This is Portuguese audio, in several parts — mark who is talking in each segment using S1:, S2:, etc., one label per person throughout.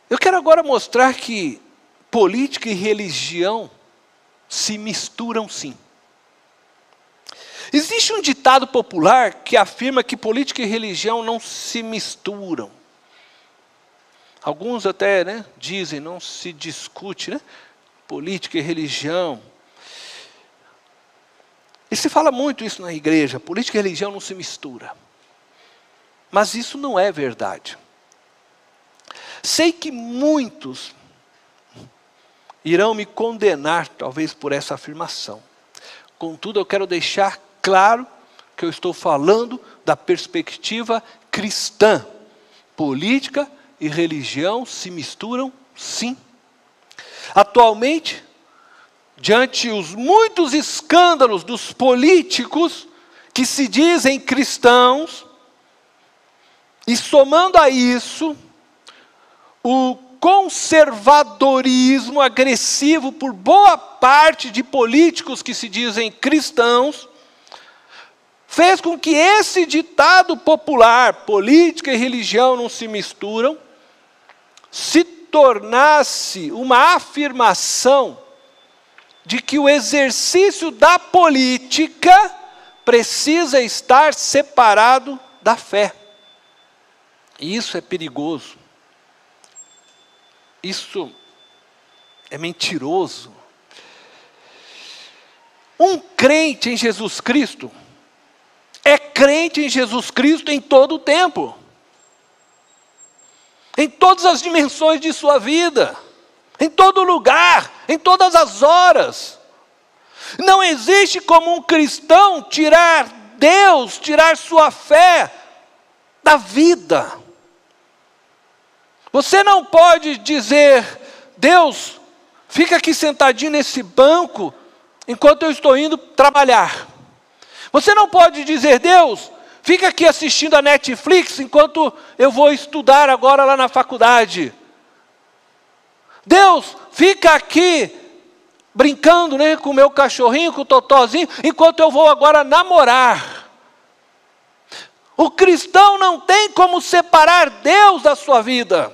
S1: Eu quero agora mostrar que política e religião se misturam sim. Existe um ditado popular que afirma que política e religião não se misturam. Alguns até dizem, não se discute, política e religião. E se fala muito isso na igreja, política e religião não se mistura. Mas isso não é verdade. Sei que muitos irão me condenar, talvez, por essa afirmação. Contudo, eu quero deixar claro que eu estou falando da perspectiva cristã. Política e religião se misturam, sim. Atualmente, diante os muitos escândalos dos políticos que se dizem cristãos, e somando a isso, o conservadorismo agressivo por boa parte de políticos que se dizem cristãos, fez com que esse ditado popular, política e religião não se misturam, se tornasse uma afirmação de que o exercício da política precisa estar separado da fé. E isso é perigoso. Isso é mentiroso. Um crente em Jesus Cristo é crente em Jesus Cristo em todo o tempo. Em todas as dimensões de sua vida. Em todo lugar. Em todas as horas. Não existe como um cristão tirar Deus, tirar sua fé da vida. Você não pode dizer, Deus, fica aqui sentadinho nesse banco, enquanto eu estou indo trabalhar. Você não pode dizer, Deus, fica aqui assistindo a Netflix, enquanto eu vou estudar agora lá na faculdade. Deus, fica aqui brincando com o meu cachorrinho, com o totozinho, enquanto eu vou agora namorar. O cristão não tem como separar Deus da sua vida.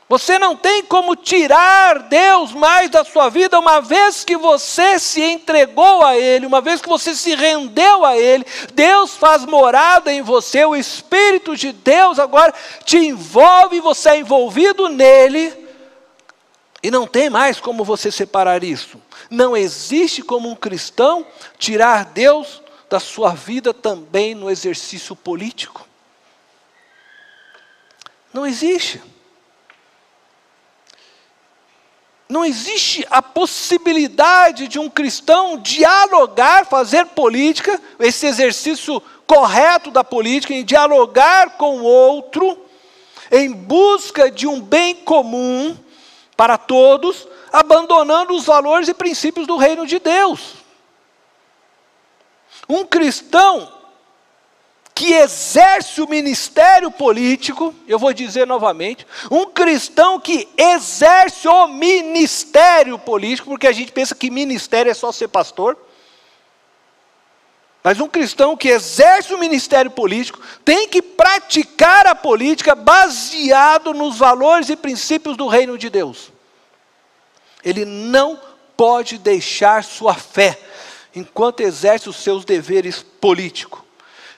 S1: Você não tem como tirar Deus mais da sua vida, uma vez que você se entregou a Ele, uma vez que você se rendeu a Ele, Deus faz morada em você, o Espírito de Deus agora te envolve, você é envolvido nele, e não tem mais como você separar isso. Não existe como um cristão tirar Deus da sua vida também no exercício político. Não existe. Não existe a possibilidade de um cristão dialogar, fazer política, esse exercício correto da política, em dialogar com o outro, em busca de um bem comum para todos, abandonando os valores e princípios do reino de Deus. Um cristão que exerce o ministério político, eu vou dizer novamente, um cristão que exerce o ministério político, porque a gente pensa que ministério é só ser pastor, mas um cristão que exerce o ministério político tem que praticar a política baseado nos valores e princípios do reino de Deus. Ele não pode deixar sua fé enquanto exerce os seus deveres políticos.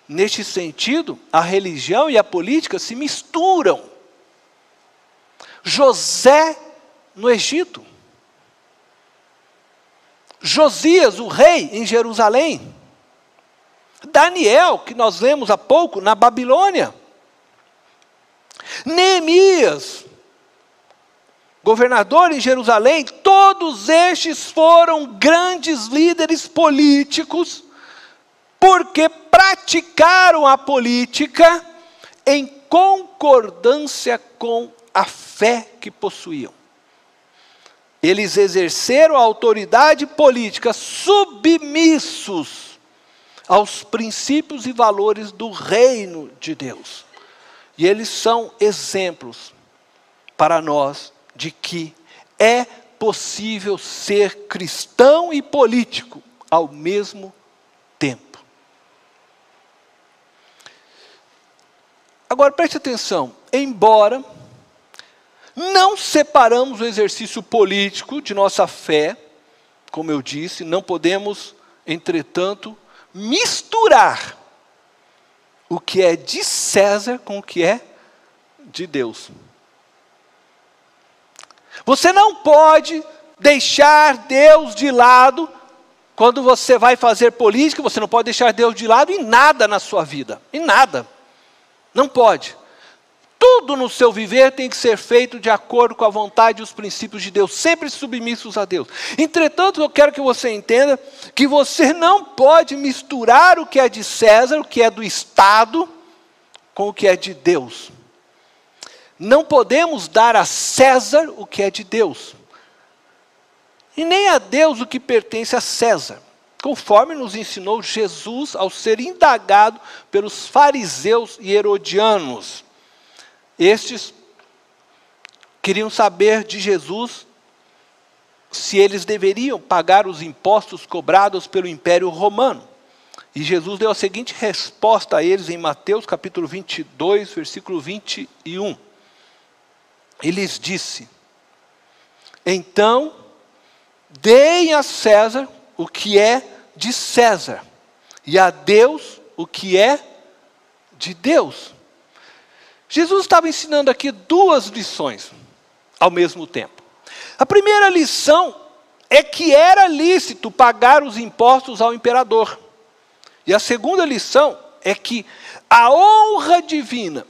S1: Neste sentido, a religião e a política se misturam. José no Egito. Josias, o rei, em Jerusalém. Daniel, que nós lemos há pouco, na Babilônia. Neemias, governador em Jerusalém. Todos estes foram grandes líderes políticos, porque praticaram a política em concordância com a fé que possuíam. Eles exerceram a autoridade política submissos aos princípios e valores do reino de Deus. E eles são exemplos para nós de que é possível ser cristão e político ao mesmo tempo. Agora preste atenção, embora Não separamos o exercício político de nossa fé, como eu disse, não podemos, entretanto, misturar o que é de César com o que é de Deus. Você não pode deixar Deus de lado quando você vai fazer política, você não pode deixar Deus de lado em nada na sua vida, em nada. Não pode. Tudo no seu viver tem que ser feito de acordo com a vontade e os princípios de Deus, sempre submissos a Deus. Entretanto, eu quero que você entenda que você não pode misturar o que é de César, o que é do Estado, com o que é de Deus. Não podemos dar a César o que é de Deus, e nem a Deus o que pertence a César, conforme nos ensinou Jesus ao ser indagado pelos fariseus e herodianos. Estes queriam saber de Jesus se eles deveriam pagar os impostos cobrados pelo Império Romano. E Jesus deu a seguinte resposta a eles em Mateus capítulo 22, versículo 21. Ele lhes disse: então, deem a César o que é de César, e a Deus o que é de Deus. Jesus estava ensinando aqui duas lições ao mesmo tempo. A primeira lição é que era lícito pagar os impostos ao imperador. E a segunda lição é que a honra divina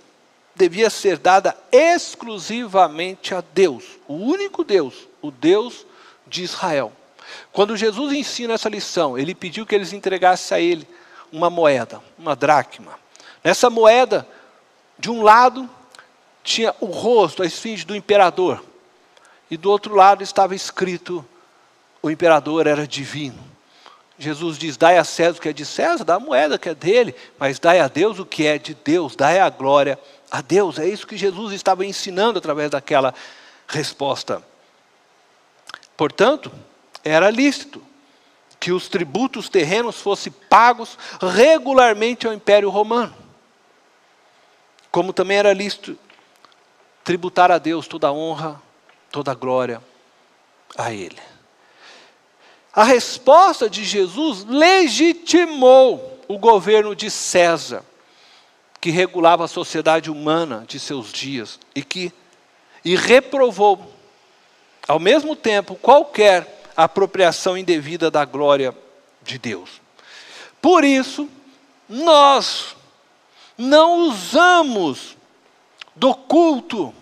S1: devia ser dada exclusivamente a Deus, o único Deus, o Deus de Israel. Quando Jesus ensina essa lição, ele pediu que eles entregassem a ele uma moeda, uma dracma. Nessa moeda, de um lado, tinha o rosto, a esfinge do imperador. E do outro lado estava escrito, o imperador era divino. Jesus diz, dai a César o que é de César, dá a moeda que é dele, mas dai a Deus o que é de Deus, dai a glória a Deus. É isso que Jesus estava ensinando através daquela resposta. Portanto, era lícito que os tributos terrenos fossem pagos regularmente ao Império Romano. Como também era lícito tributar a Deus toda a honra, toda a glória a Ele. A resposta de Jesus legitimou o governo de César, que regulava a sociedade humana de seus dias e reprovou, ao mesmo tempo, qualquer apropriação indevida da glória de Deus. Por isso, nós não usamos do culto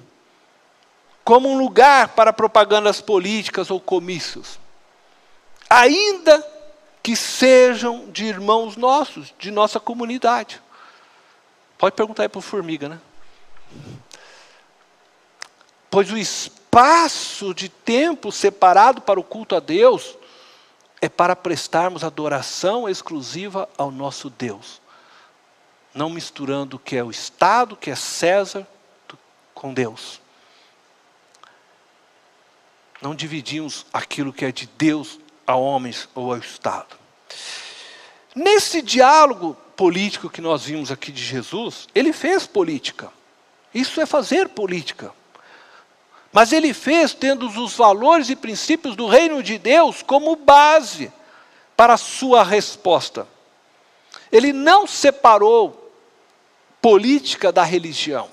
S1: como um lugar para propagandas políticas ou comícios, ainda que sejam de irmãos nossos, de nossa comunidade. Pode perguntar aí para o Formiga, né? Pois o espaço de tempo separado para o culto a Deus é para prestarmos adoração exclusiva ao nosso Deus, não misturando o que é o Estado, o que é César, com Deus. Não dividimos aquilo que é de Deus a homens ou ao Estado. Nesse diálogo político que nós vimos aqui de Jesus, ele fez política. Isso é fazer política. Mas ele fez tendo os valores e princípios do reino de Deus como base para a sua resposta. Ele não separou política da religião.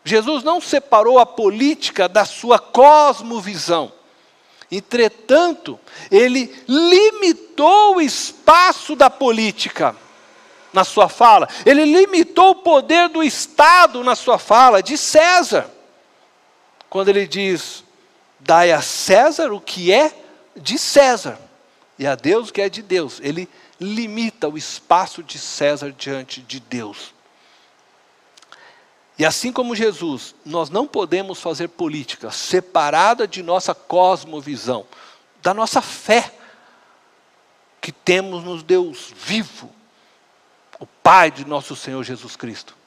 S1: Jesus não separou a política da sua cosmovisão. Entretanto, ele limitou o espaço da política na sua fala. Ele limitou o poder do Estado na sua fala, de César. Quando ele diz, dai a César o que é de César, e a Deus o que é de Deus. Ele limita o espaço de César diante de Deus. E assim como Jesus, nós não podemos fazer política separada de nossa cosmovisão, da nossa fé que temos no Deus vivo, o Pai de nosso Senhor Jesus Cristo.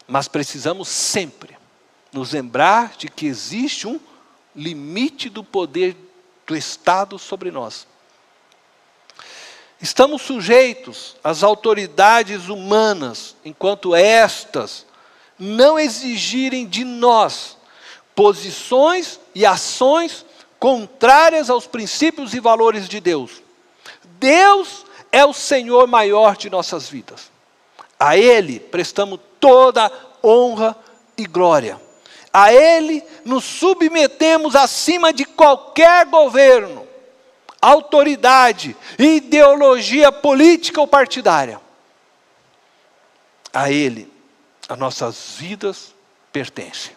S1: Mas precisamos sempre nos lembrar de que existe um limite do poder do Estado sobre nós. Estamos sujeitos às autoridades humanas, enquanto estas não exigirem de nós posições e ações contrárias aos princípios e valores de Deus. Deus é o Senhor maior de nossas vidas. A Ele prestamos toda honra e glória. A Ele nos submetemos acima de qualquer governo, autoridade, ideologia política ou partidária. A Ele, as nossas vidas pertencem.